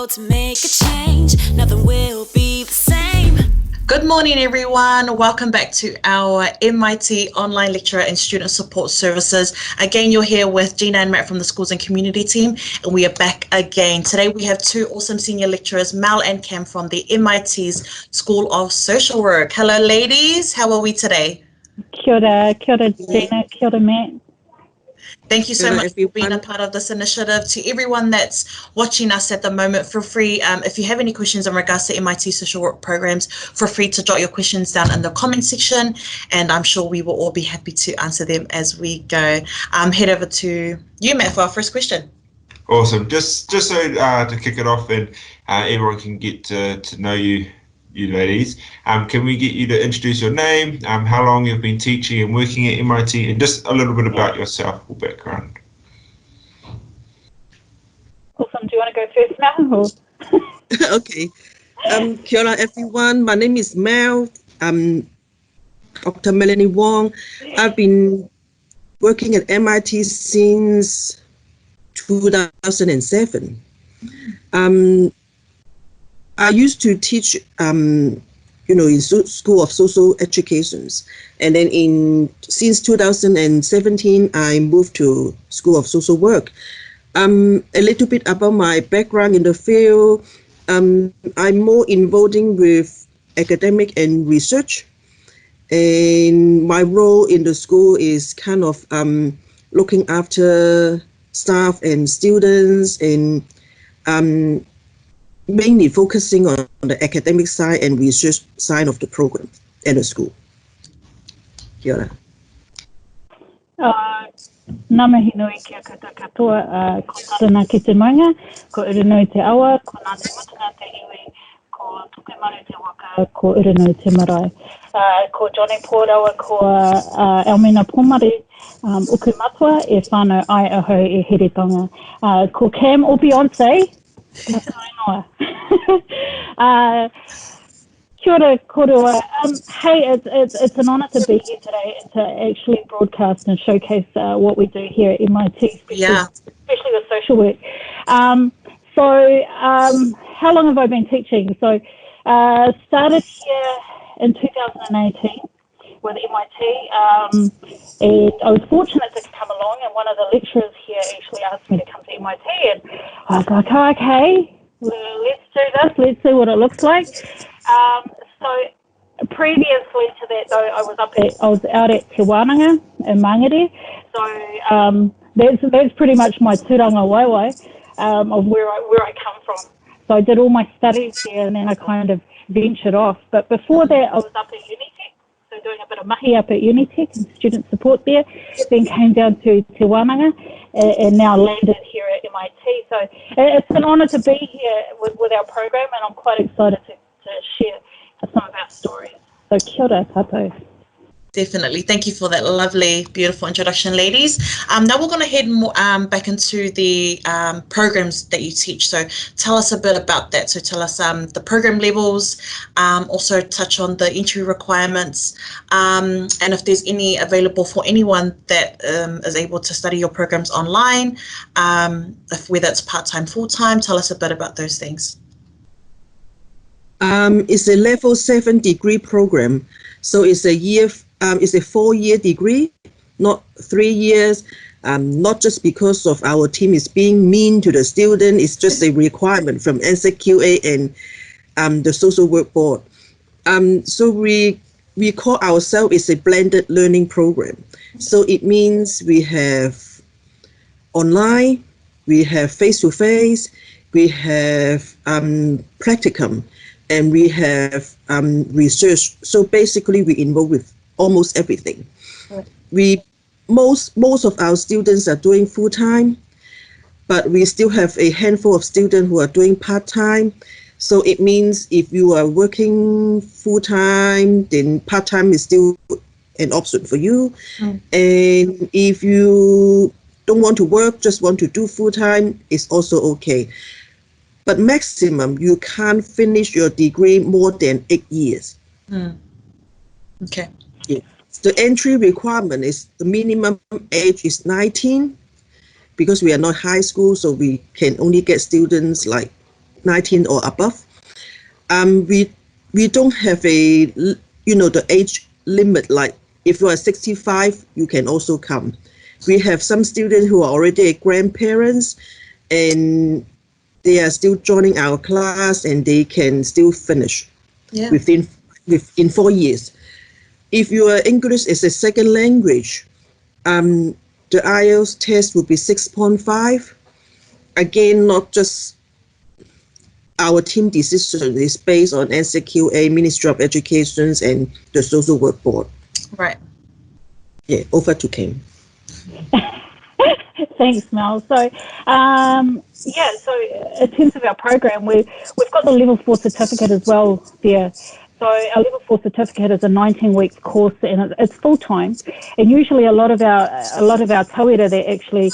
go to make a change. Nothing will be the same. Good morning, everyone. Welcome back to our MIT Online Lecturer and Student Support Services. Again, you're here with Gina and Matt from the Schools and Community team, and we are back again. Today, we have two awesome senior lecturers, Mel and Kam from the MIT's School of Social Work. Hello, ladies. How are we today? Kia ora Gina, kia ora Matt. Thank you so much for being a part of this initiative. To everyone that's watching us at the moment, feel free, if you have any questions in regards to MIT social work programs, feel free to jot your questions down in the comment section, and I'm sure we will all be happy to answer them as we go. Head over to you, Matt, for our first question. Awesome. Just so to kick it off and everyone can get to know you ladies, can we get you to introduce your name, how long you've been teaching and working at MIT, and just a little bit about yourself or background? Awesome. Do you want to go first, Mel? Okay. Kia ora, everyone. My name is Mel. I'm Dr. Melanie Wong. I've been working at MIT since 2007. I used to teach, in School of Social Educations, and then since 2017, I moved to School of Social Work. A little bit about my background in the field. I'm more involving with academic and research, and my role in the school is kind of looking after staff and students, and mainly focusing on the academic side and research side of the program at the school. Kia ora. Nā mihi nui kia koutou katoa, ko tarana ki te manga, ko uranui te awa, ko nā te mutunga te iwi, ko tuku maru te waka, ko uranui te marae. Ko Johnny Pōrawa, ko Elmina Pomari, uku matua, e whānau ai aho e hiritonga. Ko Kam o Beyonce, Kia ora korua. Hey, it's an honour to be here today and to actually broadcast and showcase what we do here at MIT, especially with social work. So how long have I been teaching? So started here in 2018 with MIT, and I was fortunate to come along, and one of the lecturers here actually asked me to come to MIT, and I was like, oh, okay, let's do this, let's see what it looks like. So previously to that, though, I was out at Te Wānanga in Mangere, so that's pretty much my tūranga waiwai of where I come from. So I did all my studies there, and then I kind of ventured off. But before that, I was up at Unitec, so doing a bit of mahi up at Unitec and student support there. Then came down to Te Wānanga, and now landed here at MIT. So it's an honour to be here with our program, and I'm quite excited to share some of our stories. So kia ora tātou. Definitely. Thank you for that lovely, beautiful introduction, ladies. Now we're going to head more, back into the programs that you teach. So tell us a bit about that. So tell us the program levels, also touch on the entry requirements, and if there's any available for anyone that is able to study your programs online, whether it's part-time, full-time. Tell us a bit about those things. It's a level 7 degree program. So it's a 4-year degree, not 3 years. Not just because of our team is being mean to the student, it's just a requirement from NCQA and the Social Work Board. So we call ourselves is a blended learning program. So it means we have online, we have face-to-face, we have practicum, and we have research. So basically we involve with almost everything. Most of our students are doing full-time, but we still have a handful of students who are doing part-time. So it means if you are working full-time, then part-time is still an option for you. And if you don't want to work, just want to do full-time, it's also okay. But maximum, you can't finish your degree more than 8 years. Okay. Yeah. The entry requirement is the minimum age is 19, because we are not high school, so we can only get students like 19 or above. We don't have the age limit, like if you are 65, you can also come. We have some students who are already grandparents and they are still joining our class and they can still finish within 4 years. If your English is a second language, the IELTS test will be 6.5. Again, not just our team decision, is based on NCQA, Ministry of Education, and the Social Work Board. Right. Yeah, over to Kim. Thanks, Mel. So, so in terms of our program, we've got the Level 4 certificate as well there. So our Level 4 certificate is a 19-week course, and it's full-time. And usually, a lot of our tauira that actually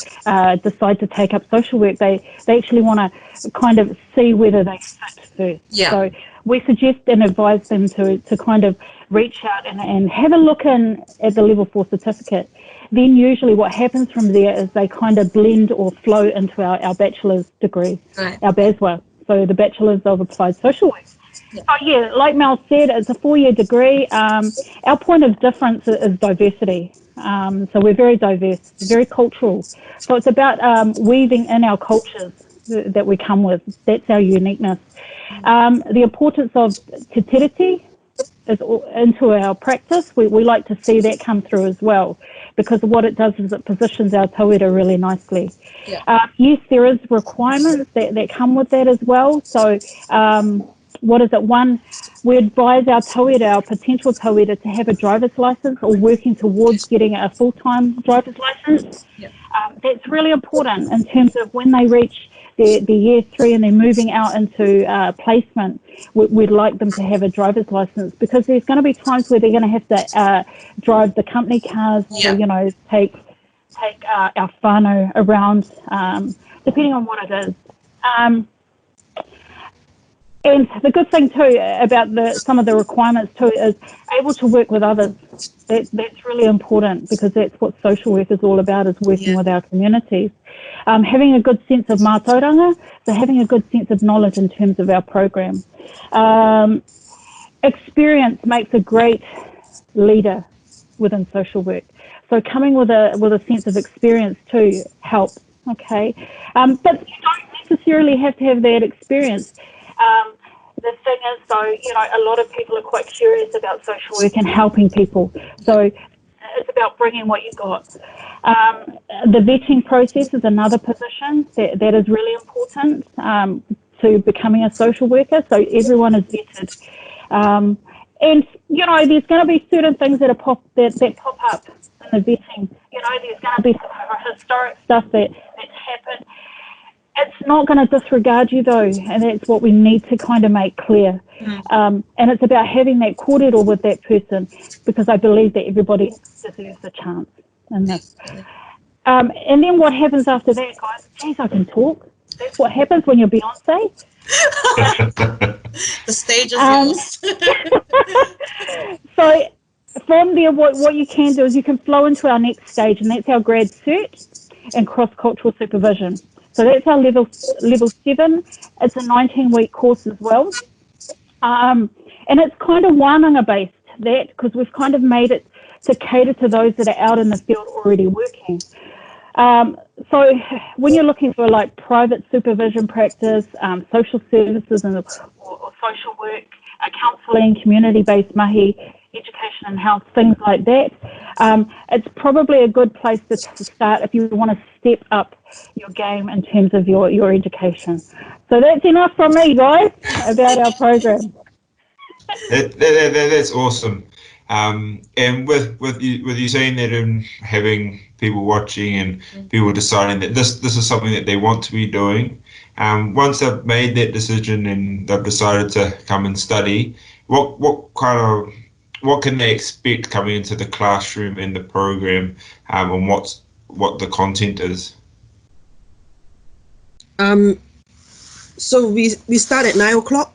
decide to take up social work, they actually want to kind of see whether they fit first. Yeah. So we suggest and advise them to kind of reach out and have a look at the Level 4 certificate. Then usually what happens from there is they kind of blend or flow into our bachelor's degree, our BASWA, so the Bachelor's of Applied Social Work. Yeah. So yeah, like Mel said, it's a 4-year degree. Our point of difference is diversity. So we're very diverse, very cultural. So it's about weaving in our cultures that we come with. That's our uniqueness. The importance of te tiriti is into our practice. We like to see that come through as well, because what it does is it positions our tauira really nicely. Yeah. Yes, there is requirements that come with that as well. So what is it? One, we advise our tauira, our potential tauira, to have a driver's license or working towards getting a full-time driver's license. Yeah. That's really important in terms of when they reach their year 3 and they're moving out into placement. We'd like them to have a driver's license, because there's going to be times where they're going to have to drive the company cars to, take our whānau around, depending on what it is. And the good thing too about some of the requirements too is able to work with others. That's really important, because that's what social work is all about, is working with our communities. Having a good sense of mātauranga, so having a good sense of knowledge in terms of our program. Experience makes a great leader within social work. So coming with a sense of experience too helps. Okay, but you don't necessarily have to have that experience. The thing is, though, a lot of people are quite curious about social work and helping people. So it's about bringing what you got. The vetting process is another position that is really important to becoming a social worker. So everyone is vetted. And, there's going to be certain things that pop up in the vetting. There's going to be some historic stuff that's happened. It's not going to disregard you, though, and that's what we need to kind of make clear. And it's about having that kōrero with that person, because I believe that everybody deserves a chance in this. And then what happens after that, guys? Geez, I can talk. That's what happens when you're Beyonce. The stage is yours. So from there, what you can do is you can flow into our next stage, and that's our grad cert and cross-cultural supervision. So that's our level 7. It's a 19-week course as well. And it's kind of wānanga based, because we've kind of made it to cater to those that are out in the field already working. So when you're looking for like private supervision practice, social services or social work, counselling, community-based mahi, education and health, things like that, it's probably a good place to start if you want to step up your game in terms of your education. So that's enough from me, guys, about our program. That's awesome. And with you saying that, and having people watching and people deciding that this is something that they want to be doing, once they've made that decision and they've decided to come and study, what can they expect coming into the classroom and the program, and what the content is? So we start at 9 o'clock,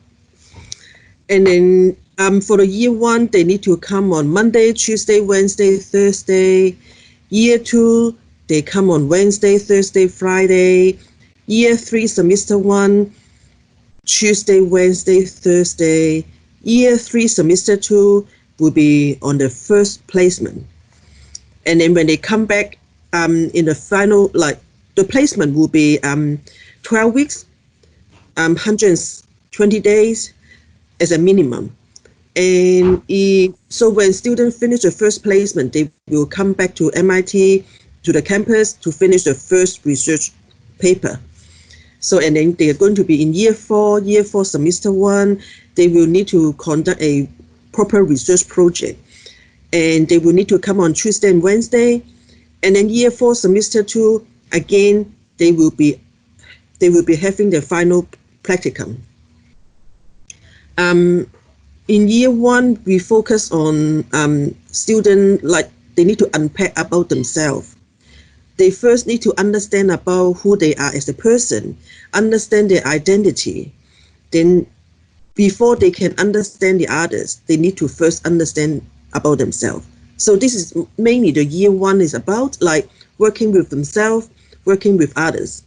and then for the year 1, they need to come on Monday, Tuesday, Wednesday, Thursday. Year 2, they come on Wednesday, Thursday, Friday. Year 3, semester 1, Tuesday, Wednesday, Thursday. Year 3, semester 2 will be on the first placement. And then when they come back in the final, like the placement will be 12 weeks, 120 days as a minimum. And so when students finish the first placement, they will come back to MIT, to the campus to finish the first research paper. So, and then they are going to be in year 4, semester 1, they will need to conduct a proper research project. And they will need to come on Tuesday and Wednesday. And then year 4, semester 2, again, they will be having the final practicum. In year 1, we focus on students, like they need to unpack about themselves. They first need to understand about who they are as a person, understand their identity. Then before they can understand the others, they need to first understand about themselves. So this is mainly the year 1 is about, like working with themselves, working with others.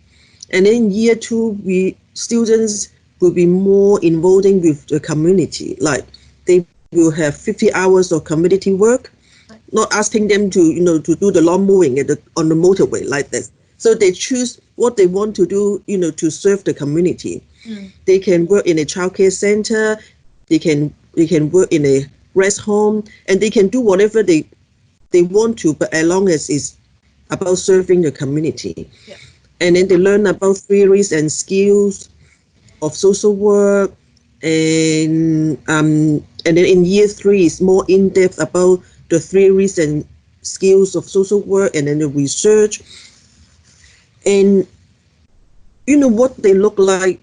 And then year 2, students will be more involving with the community. Like they will have 50 hours of community work, not asking them to, to do the lawn mowing on the motorway like this. So they choose what they want to do, to serve the community. They can work in a childcare center, they can work in a rest home, and they can do whatever they want to, but as long as it's about serving the community. Yeah. And then they learn about theories and skills of social work, and then in year 3 is more in depth about the theories and skills of social work, and then the research, and what they look like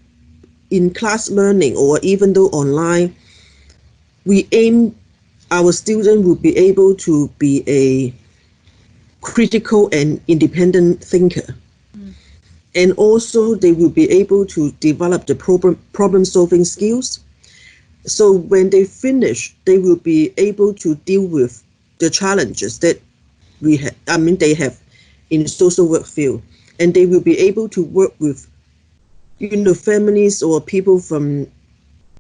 in class learning or even though online. We aim our students will be able to be a critical and independent thinker. And also they will be able to develop the problem solving skills. So when they finish, they will be able to deal with the challenges that they have in social work field, and they will be able to work with families or people from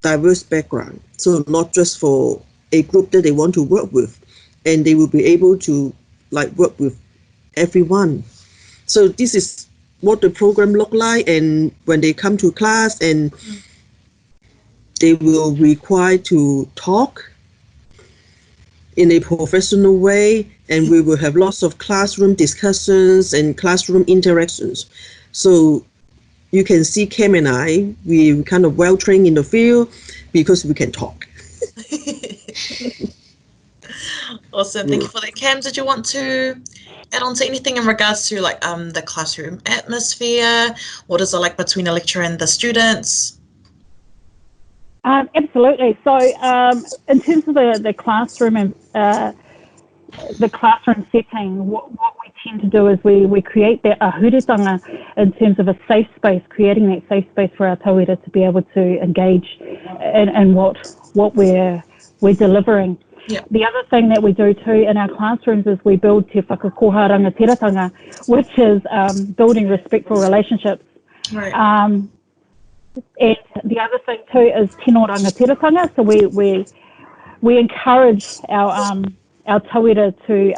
diverse background. So not just for a group that they want to work with, and they will be able to work with everyone. So this is what the program look like, and when they come to class, and they will require to talk in a professional way, and we will have lots of classroom discussions and classroom interactions. So you can see Kam and I, we kind of well trained in the field because we can talk. Awesome, thank you for that. Kam, did you want to add on to anything in regards to the classroom atmosphere? What is it like between the lecturer and the students? Absolutely. So in terms of the classroom and the classroom setting, what we tend to do is we create that ahuretanga in terms of a safe space, creating that safe space for our tauira to be able to engage in what we're delivering. Yeah. The other thing that we do too in our classrooms is we build te whakakoha rangatiratanga, which is building respectful relationships. Right. And the other thing too is tino rangatiratanga. So we encourage our tauira to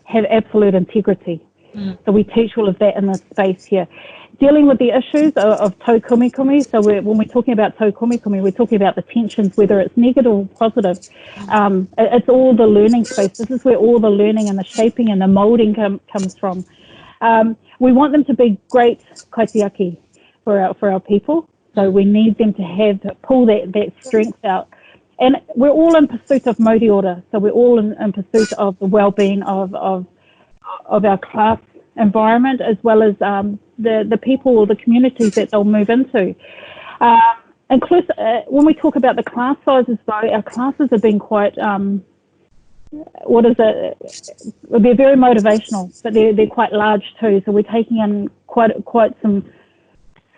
have absolute integrity. So we teach all of that in this space here. Dealing with the issues of tau kumikumi, so when we're talking about tau kumikumi, we're talking about the tensions, whether it's negative or positive. It's all the learning space. This is where all the learning and the shaping and the moulding comes from. We want them to be great kaitiaki for our people, so we need them to pull that strength out. And we're all in pursuit of mauri ora, so we're all in pursuit of the well-being of our class environment, as well as the people or the communities that they'll move into. When we talk about the class sizes, though, our classes have been quite, they're very motivational, but they're quite large too. So we're taking in quite some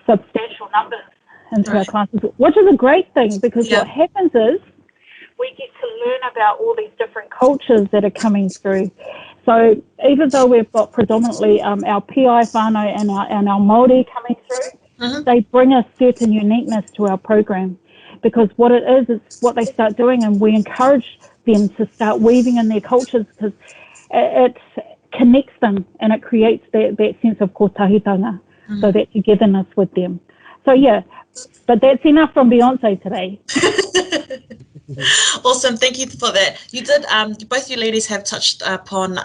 substantial numbers into our classes, which is a great thing, because what happens is we get to learn about all these different cultures that are coming through. So even though we've got predominantly our PI whānau and our Māori coming through, they bring a certain uniqueness to our program, because what it is what they start doing, and we encourage them to start weaving in their cultures, because it connects them and it creates that sense of kotahitanga, so that togetherness with them. So yeah, but that's enough from Beyonce today. Awesome, thank you for that. You did, both you ladies have touched upon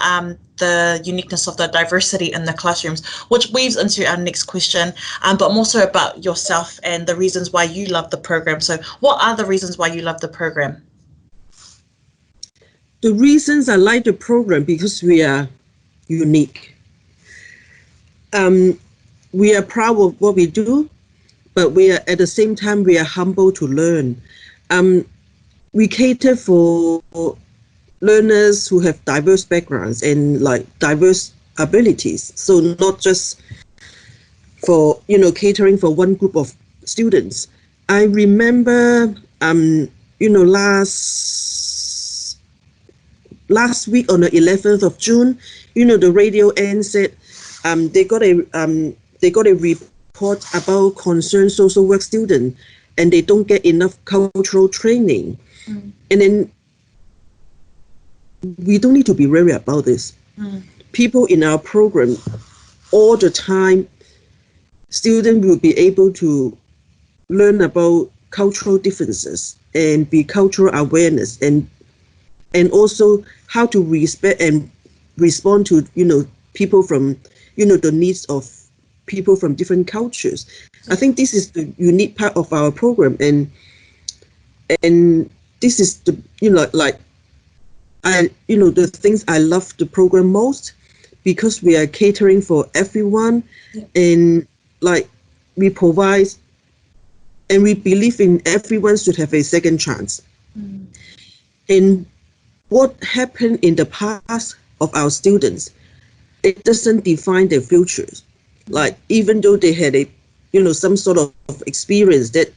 the uniqueness of the diversity in the classrooms, which weaves into our next question, but more so about yourself and the reasons why you love the program. So what are the reasons why you love the program? The reasons I like the program, because we are unique. We are proud of what we do, but we are at the same time we are humble to learn. We cater for learners who have diverse backgrounds and like diverse abilities. So not just for catering for one group of students. I remember last week on the 11th of June, the radio end said they got a report about concerned social work students, and they don't get enough cultural training. And then we don't need to be worried about this. People in our program, all the time, students will be able to learn about cultural differences and be cultural awareness, and also how to respect and respond to people from the needs of people from different cultures. I think this is the unique part of our program, and this is the the things I love the program most, because we are catering for everyone, and we provide and we believe in everyone should have a second chance. And what happened in the past of our students, it doesn't define their futures. Even though they had some sort of experience that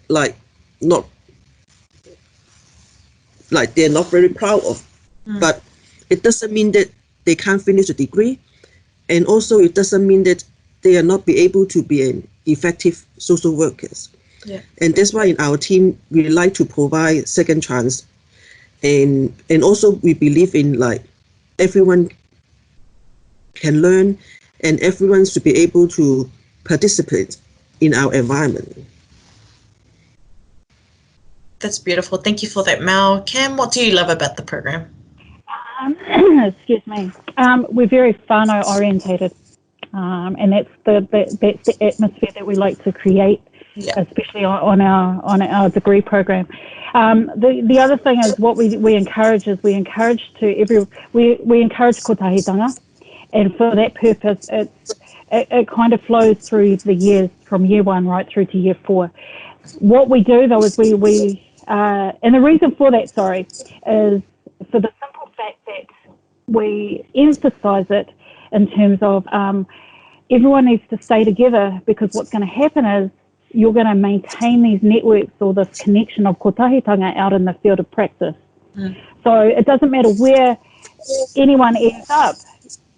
they're not very proud of, but it doesn't mean that they can't finish a degree, and also it doesn't mean that they are not be able to be an effective social workers. And that's why in our team we like to provide second chance, and also we believe in everyone can learn, and everyone should be able to participate in our environment. That's beautiful. Thank you for that, Mel. Cam, what do you love about the program? Excuse me. We're very whānau orientated, and that's the atmosphere that we like to create, especially on our degree program. The other thing is what we encourage we encourage kotahitanga, and for that purpose, it kind of flows through the years from year 1 right through to year 4. What we do though is we and the reason for that, is for the simple fact that we emphasise it in terms of everyone needs to stay together, because what's going to happen is you're going to maintain these networks or this connection of kotahitanga out in the field of practice. So it doesn't matter where anyone ends up,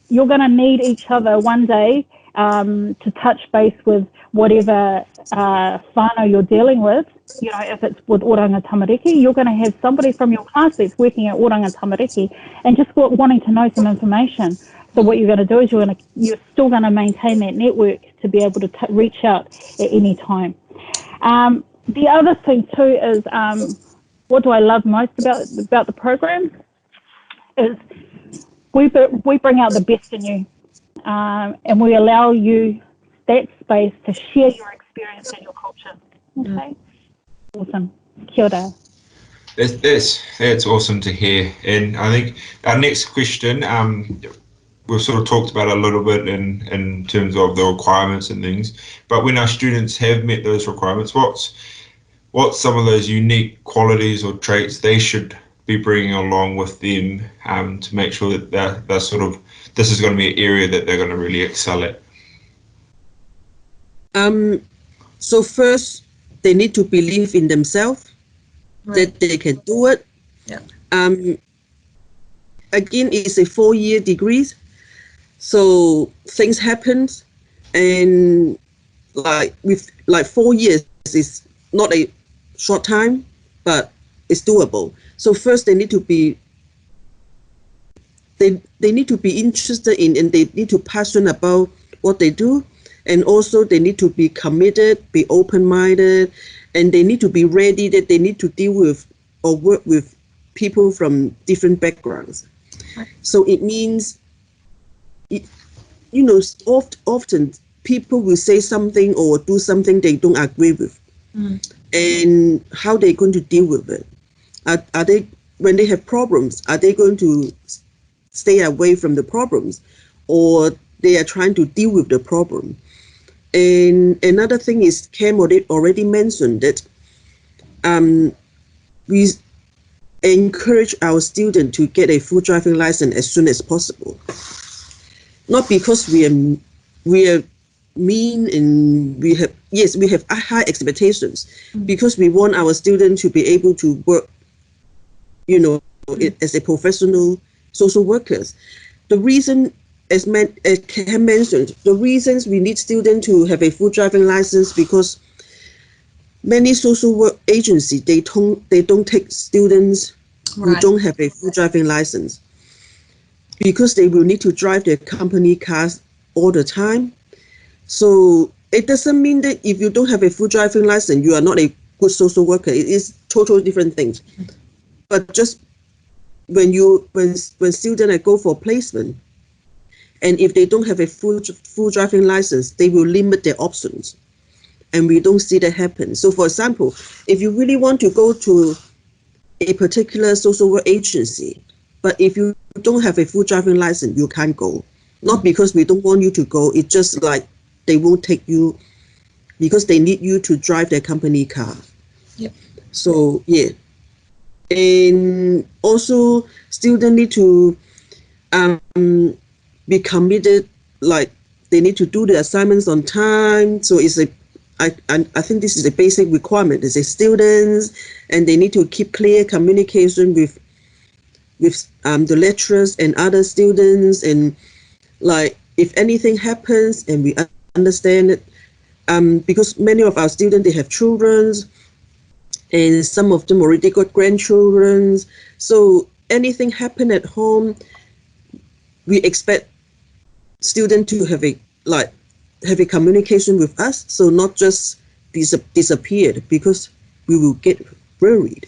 you're going to need each other one day to touch base with whatever whānau you're dealing with. If it's with oranga tamariki, you're going to have somebody from your class that's working at oranga tamariki and just wanting to know some information. So what you're going to do is you're still going to maintain that network to be able to reach out at any time. The other thing too is what do I love most about the program is we bring out the best in you, and we allow you that space to share your experience and your culture. Okay. Awesome. Kia ora. That's awesome to hear. And I think our next question, we've sort of talked about a little bit in terms of the requirements and things, but when our students have met those requirements, what's some of those unique qualities or traits they should be bringing along with them to make sure that they're sort of, this is going to be an area that they're going to really excel at? So first, they need to believe in themselves, that they can do it. Again, it's a 4-year degree, so things happen, and with 4 years is not a short time, but it's doable. So first they need to be interested in, and they need to passionate about what they do, and also they need to be committed, be open-minded, and they need to be ready that they need to deal with or work with people from different backgrounds. So it means, often people will say something or do something they don't agree with, and how they're going to deal with it. Are they, when they have problems, are they going to stay away from the problems, or they are trying to deal with the problem? And another thing is, Kam already mentioned that we encourage our students to get a full driving license as soon as possible. Not because we are mean and we have high expectations, because we want our students to be able to work, as a professional social workers. The reason, as Kam mentioned, the reasons we need students to have a full driving license, because many social work agencies, they don't take students who don't have a full driving license, because they will need to drive their company cars all the time. So it doesn't mean that if you don't have a full driving license, you are not a good social worker. It is totally different things. But just when students go for placement, and if they don't have a full driving license, they will limit their options, and we don't see that happen. So, for example, if you really want to go to a particular social work agency, but if you don't have a full driving license, you can't go. Not because we don't want you to go, it's just like they won't take you because they need you to drive their company car. Yep. So, yeah. And also, students need to be committed, like they need to do the assignments on time. So I think this is a basic requirement as a students, and they need to keep clear communication with the lecturers and other students, and like if anything happens, and we understand it, because many of our students, they have children, and some of them already got grandchildren. So anything happen at home, we expect students to have a communication with us, so not just disappeared, because we will get worried.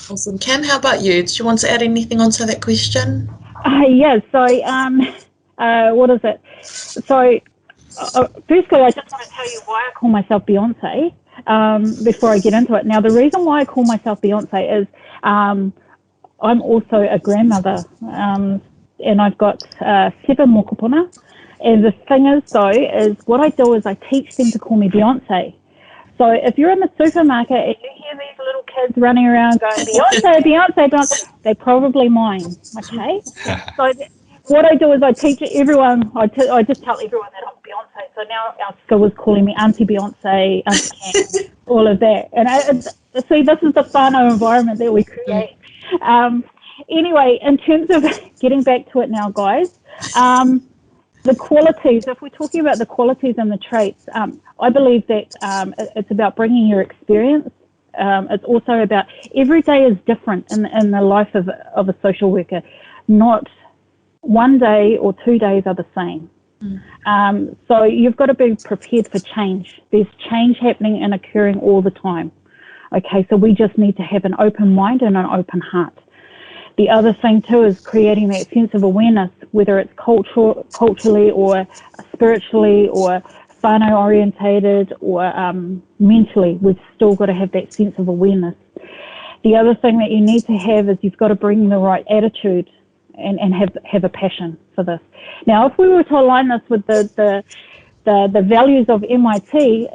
Awesome. Kam, how about you? Do you want to add anything onto that question? So, what is it? So, firstly, I just want to tell you why I call myself Beyonce before I get into it. Now, the reason why I call myself Beyonce is I'm also a grandmother, and I've got 7 mokopuna. And the thing is, though, is what I do is I teach them to call me Beyonce. So if you're in the supermarket and you hear these little kids running around going, Beyonce, Beyonce, Beyonce, they're probably mine, okay? So what I do is I teach everyone, I just tell everyone that I'm Beyonce. So now our school is calling me Auntie Beyonce, Auntie Kam, all of that. And see, this is the whānau environment that we create. Anyway, in terms of getting back to it now, guys, the qualities, if we're talking about the qualities and the traits, I believe that it's about bringing your experience. It's also about every day is different in the life of a social worker. Not one day or 2 days are the same. So you've got to be prepared for change. There's change happening and occurring all the time. Okay, so we just need to have an open mind and an open heart. The other thing too is creating that sense of awareness, whether it's culturally or spiritually or whānau orientated or mentally. We've still got to have that sense of awareness. The other thing that you need to have is you've got to bring the right attitude and have a passion for this. Now, if we were to align this with the values of MIT,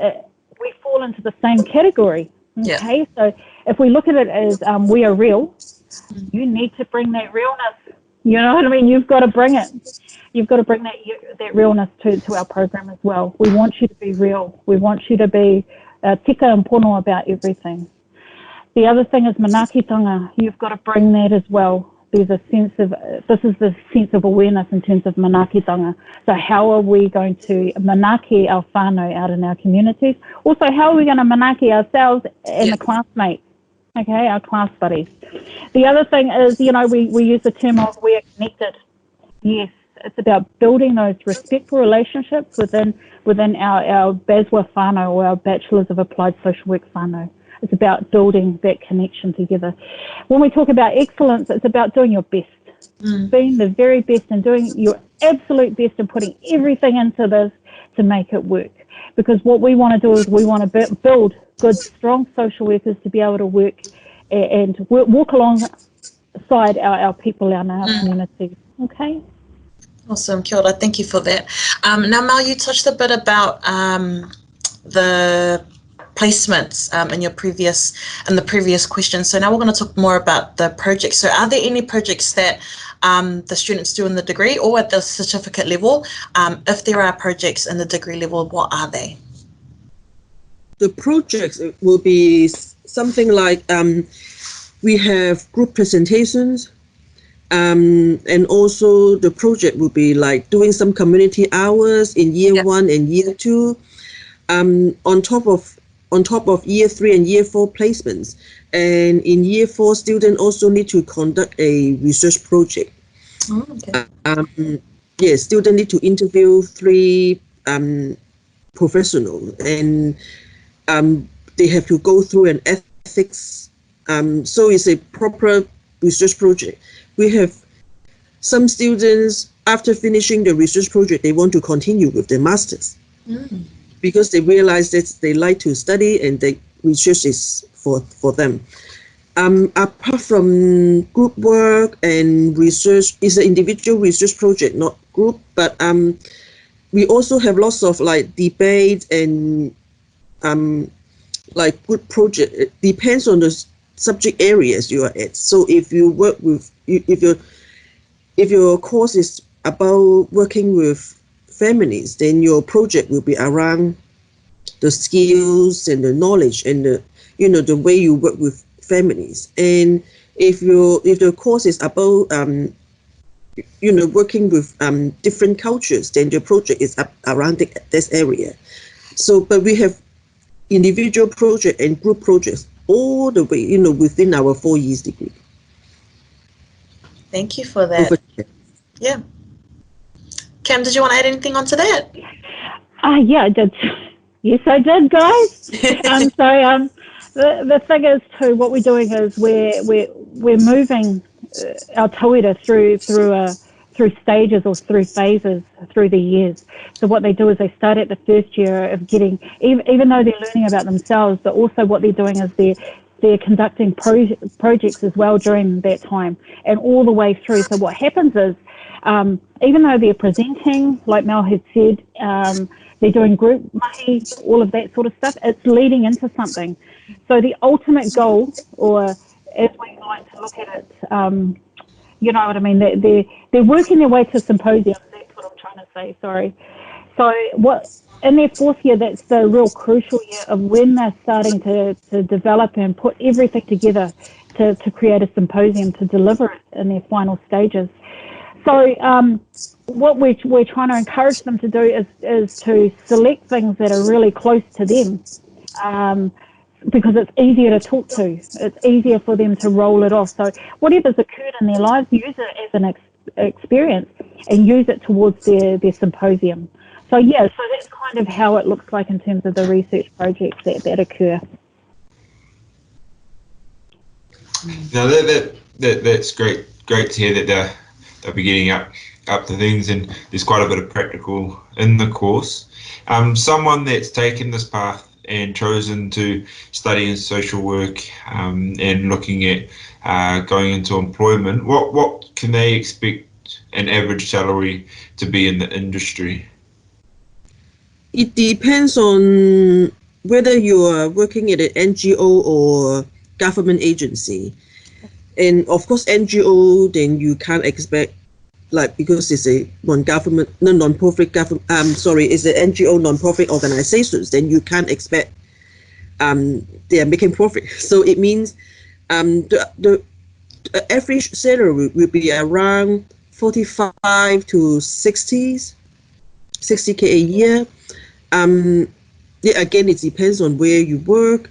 we fall into the same category. Okay, yeah. So if we look at it as we are real, you need to bring that realness. You know what I mean? You've got to bring it. You've got to bring that realness to our program as well. We want you to be real. We want you to be tika and pono about everything. The other thing is manaakitanga. You've got to bring that as well, there's a sense of, this is the sense of awareness in terms of manakitanga. So how are we going to manaki our whānau out in our communities? Also, how are we going to manaki ourselves and the classmates, okay, our class buddies? The other thing is, you know, we use the term of we are connected. Yes, it's about building those respectful relationships within our BASWA whānau, or our Bachelors of Applied Social Work whānau. It's about building that connection together. When we talk about excellence, it's about doing your best, being the very best and doing your absolute best and putting everything into this to make it work. Because what we want to do is we want to build good, strong social workers to be able to work and walk alongside our people in our communities. Okay. Awesome, kia ora. Thank you for that. Now, Mel, you touched a bit about the placements in the previous question. So now we're going to talk more about the projects. So are there any projects that the students do in the degree or at the certificate level? If there are projects in the degree level, what are they? The projects will be something like we have group presentations, and also the project will be like doing some community hours in year 1 and year 2, on top of year 3 and year 4 placements. And in year 4, students also need to conduct a research project. Yes, students need to interview 3 professionals, and they have to go through an ethics. So it's a proper research project. We have some students, after finishing the research project, they want to continue with their masters because they realize that they like to study and the research is for them. Apart from group work and research, it's an individual research project, not group, but we also have lots of like debate and like group project. It depends on the subject areas you are at. So if you work with, if your course is about working with feminists, then your project will be around the skills and the knowledge and the way you work with feminists. And if the course is about working with different cultures, then your project is around this area. So, but we have individual project and group projects all the way, within our 4 years degree. Thank you for that. Yeah. Cam, did you want to add anything onto that? Yeah, I did. Yes, I did, guys. So the thing is too, what we're doing is we're moving our tauira through stages or through phases through the years. So what they do is they start at the first year of getting, even though they're learning about themselves, but also what they're doing is they're conducting projects as well during that time and all the way through. So what happens is, even though they're presenting, like Mel had said, they're doing group mahi, all of that sort of stuff, it's leading into something. So the ultimate goal, or as we like to look at it, you know what I mean, they're working their way to symposiums, that's what I'm trying to say, sorry. So in their 4th year, that's the real crucial year of when they're starting to develop and put everything together to create a symposium, to deliver it in their final stages. So what we're trying to encourage them to do is to select things that are really close to them, because it's easier to talk to. It's easier for them to roll it off. So whatever's occurred in their lives, use it as an experience and use it towards their symposium. So yeah, so that's kind of how it looks like in terms of the research projects that occur. Now that's great to hear that they'll be getting up to things, and there's quite a bit of practical in the course. Someone that's taken this path and chosen to study in social work and looking at going into employment, what can they expect an average salary to be in the industry? It depends on whether you are working at an NGO or government agency. And of course, NGO, then you can't expect, like, because it's a non-profit government, it's an NGO non-profit organizations, then you can't expect they are making profit. So it means the average salary will be around 45 to 60k a year. Again, it depends on where you work.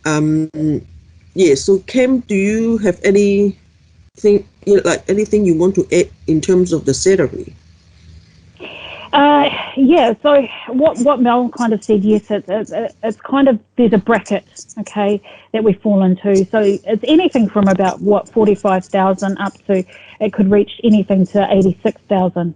So Kam, do you have anything anything you want to add in terms of the salary? So what Mel kind of said, yes, it's kind of, there's a bracket, okay, that we fall into. So it's anything from about 45,000 up to, it could reach anything to 86,000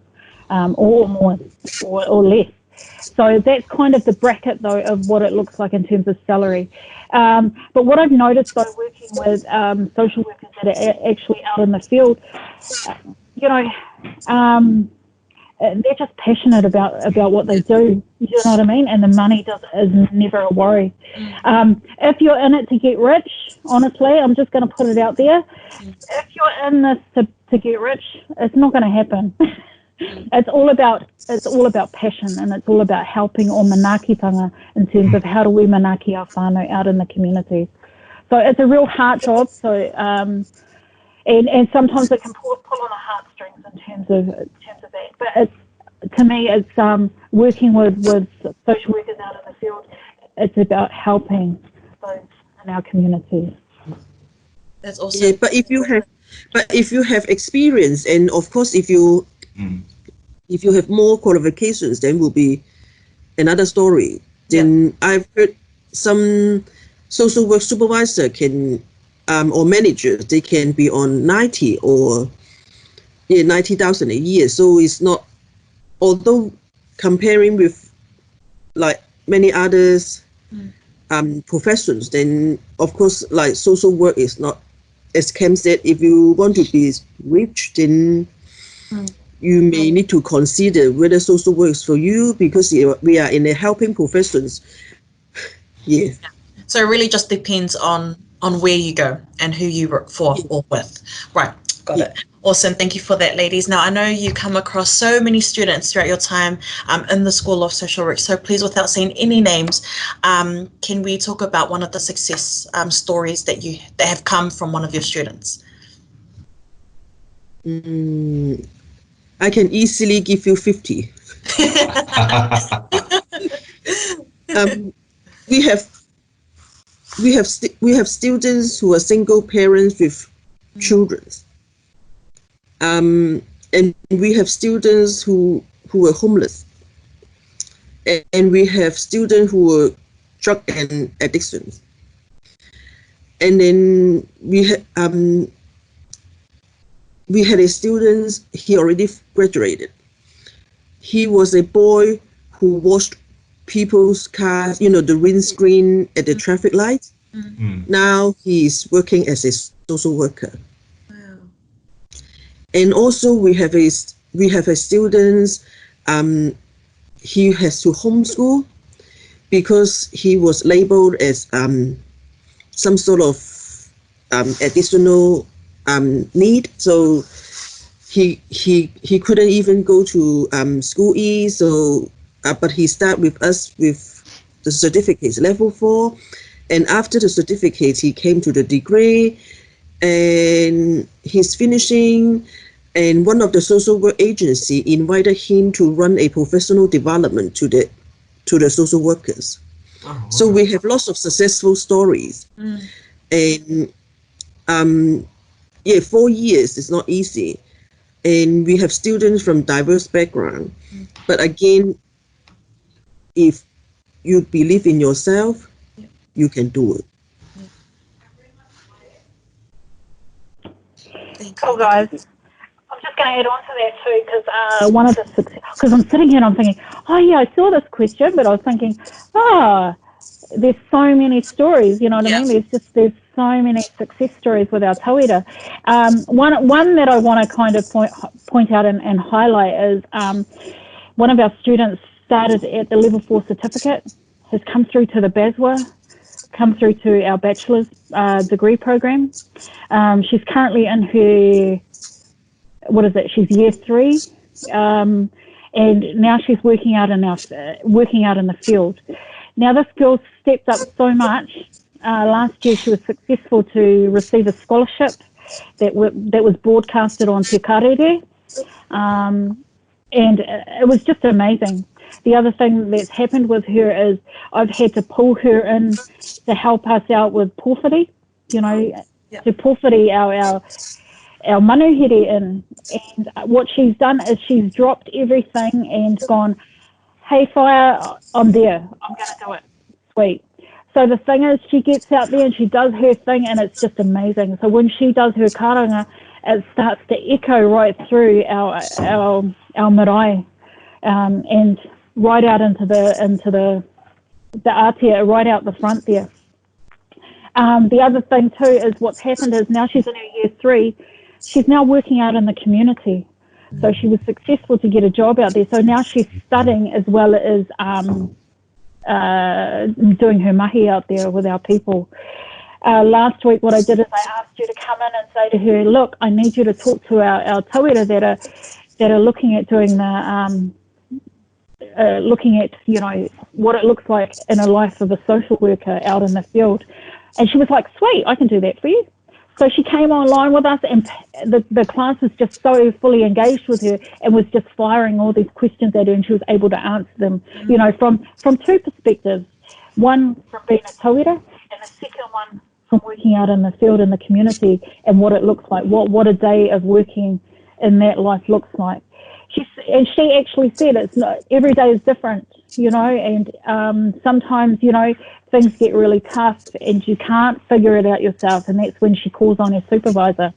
or more or less. So that's kind of the bracket, though, of what it looks like in terms of salary. But what I've noticed, though, working with social workers that are actually out in the field, they're just passionate about what they do. You know what I mean? And the money is never a worry. If you're in it to get rich, honestly, I'm just going to put it out there. If you're in this to get rich, it's not going to happen. It's all about passion, and it's all about helping o manakitanga in terms of how do we manaki our whānau out in the community. So it's a real heart job. So and sometimes it can pull on the heartstrings in terms of that. But to me, it's working with social workers out in the field. It's about helping those in our communities. That's awesome. Yeah, but if you have experience, and of course, if you have more qualifications, then will be another story. Then I've heard some social work supervisor can or managers, they can be on 90,000 a year. So it's not, although comparing with like many others professions, then of course like social work is not, as Kam said, if you want to be rich, then you may need to consider whether social work is for you, because we are in a helping professions. Yeah. So it really just depends on where you go and who you work for or with. Right, got it. Awesome, thank you for that, ladies. Now, I know you come across so many students throughout your time in the School of Social Work, so please, without saying any names, can we talk about one of the success stories that have come from one of your students? I can easily give you 50. We have students who are single parents with children, and we have students who are homeless, and we have students who are drug and addictions, and then we had a student, he already graduated. He was a boy who washed people's cars, the windscreen at the traffic light. Now he's working as a social worker. Wow. And also we have a student, he has to homeschool because he was labeled as some sort of additional need. So he couldn't even go to school E. So but he started with us with the certificates, level 4, and after the certificates he came to the degree, and he's finishing. And one of the social work agency invited him to run a professional development to the social workers. Oh, wow. So we have lots of successful stories. And 4 years is not easy, and we have students from diverse background. But again, if you believe in yourself, you can do it. Cool, guys. I'm just going to add on to that too, because I'm sitting here and I'm thinking, I saw this question, but I was thinking, there's so many stories, you know what I mean? There's so many success stories with our tauira. One that I want to kind of point out and highlight is one of our students started at the level 4 certificate, has come through to the BASWA, come through to our bachelor's degree program. She's currently in her, she's year 3, and now she's working out in the field. Now this girl stepped up so much. Last year she was successful to receive a scholarship that was broadcasted on Te Karere, and it was just amazing. The other thing that's happened with her is I've had to pull her in to help us out with pōwhiri, to pōwhiri our manuhere in. And what she's done is she's dropped everything and gone, hey, Fire, I'm there. I'm going to do it. Sweet. So the thing is, she gets out there and she does her thing, and it's just amazing. So when she does her karanga, it starts to echo right through our marae, and right out into the atia, right out the front there. The other thing too is what's happened is now she's in her year 3. She's now working out in the community. So she was successful to get a job out there. So now she's studying as well as doing her mahi out there with our people. Last week, what I did is I asked you to come in and say to her, look, I need you to talk to our tauira that are looking at doing the looking at what it looks like in a life of a social worker out in the field. And she was like, sweet, I can do that for you. So she came online with us, and the class was just so fully engaged with her and was just firing all these questions at her, and she was able to answer them, from 2 perspectives. One from being a tauira, and the second one from working out in the field in the community and what it looks like, what a day of working in that life looks like. She actually said it's not, every day is different, and sometimes, things get really tough and you can't figure it out yourself, and that's when she calls on her supervisor.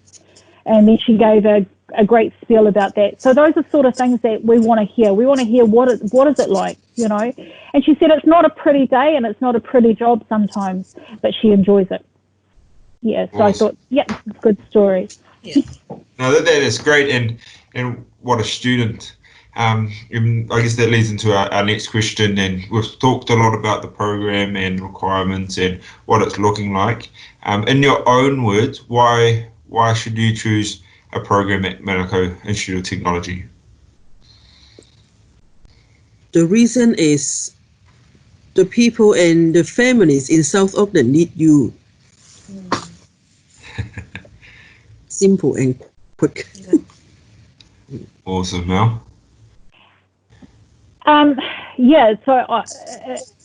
And then she gave a great spiel about that. So those are sort of things that we want to hear. We want to hear what is it like, And she said it's not a pretty day and it's not a pretty job sometimes, but she enjoys it. Yeah, so awesome. I thought, it's a good story. Yeah. No, that is great, and what a student. I guess that leads into our next question, and we've talked a lot about the program and requirements and what it's looking like. In your own words, why should you choose a program at Manukau Institute of Technology? The reason is the people and the families in South Auckland need you. Simple and quick. Awesome, Mel. So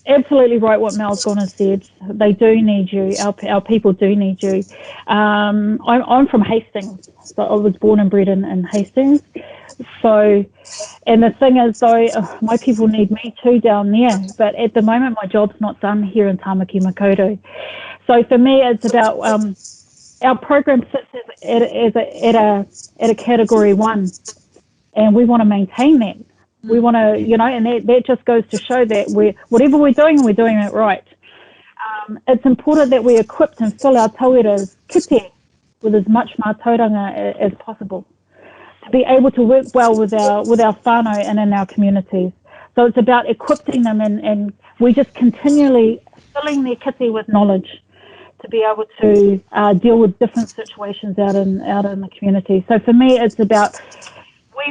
absolutely right what Mel's gone and said. They do need you. Our people do need you. I'm from Hastings, so I was born and bred in Hastings. So, and the thing is though, my people need me too down there. But at the moment, my job's not done here in Tamaki Makaurau. So for me, it's about our program sits at a category 1, and we want to maintain that. We want to, and that just goes to show that whatever we're doing it right. It's important that we equip and fill our tauira's kite with as much mātauranga as possible to be able to work well with our whānau and in our communities. So it's about equipping them, and we just continually filling their kite with knowledge to be able to deal with different situations out in the community. So for me, it's about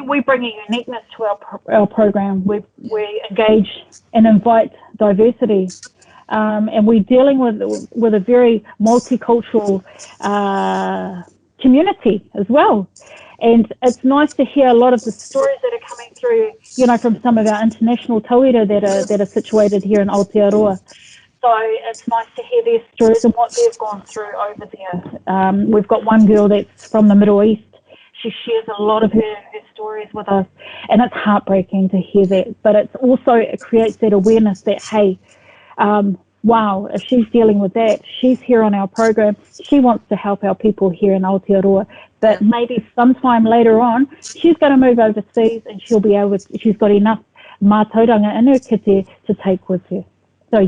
we bring a uniqueness to our program. We engage and invite diversity, and we're dealing with a very multicultural community as well. And it's nice to hear a lot of the stories that are coming through, from some of our international tauira that are situated here in Aotearoa. So it's nice to hear their stories and what they've gone through over there. We've got one girl that's from the Middle East. She shares a lot of her stories with us, and it's heartbreaking to hear that. But it creates that awareness that, hey, wow, if she's dealing with that, she's here on our program. She wants to help our people here in Aotearoa. But maybe sometime later on, she's going to move overseas, and she's got enough mātauranga in her kite to take with her. So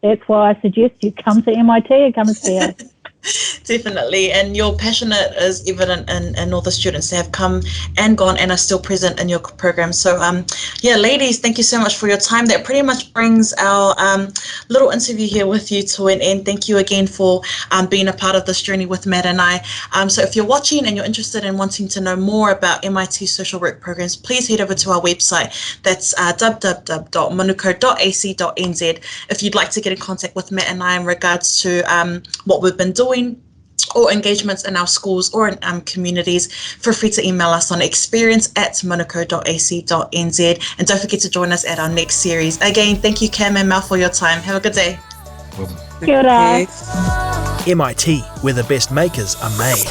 that's why I suggest you come to MIT and come and see us. Definitely, and your passionate is evident in all the students that have come and gone and are still present in your program. So ladies, thank you so much for your time. That pretty much brings our little interview here with you to an end. Thank you again for being a part of this journey with Matt and I. So if you're watching and you're interested in wanting to know more about MIT social work programs, please head over to our website. That's www.manukau.ac.nz if you'd like to get in contact with Matt and I in regards to what we've been doing, or engagements in our schools or in communities, feel free to email us on experience@manukau.ac.nz, and don't forget to join us at our next series. Again, thank you, Kam and Mel, for your time. Have a good day. Kia ora. Okay. MIT, where the best makers are made.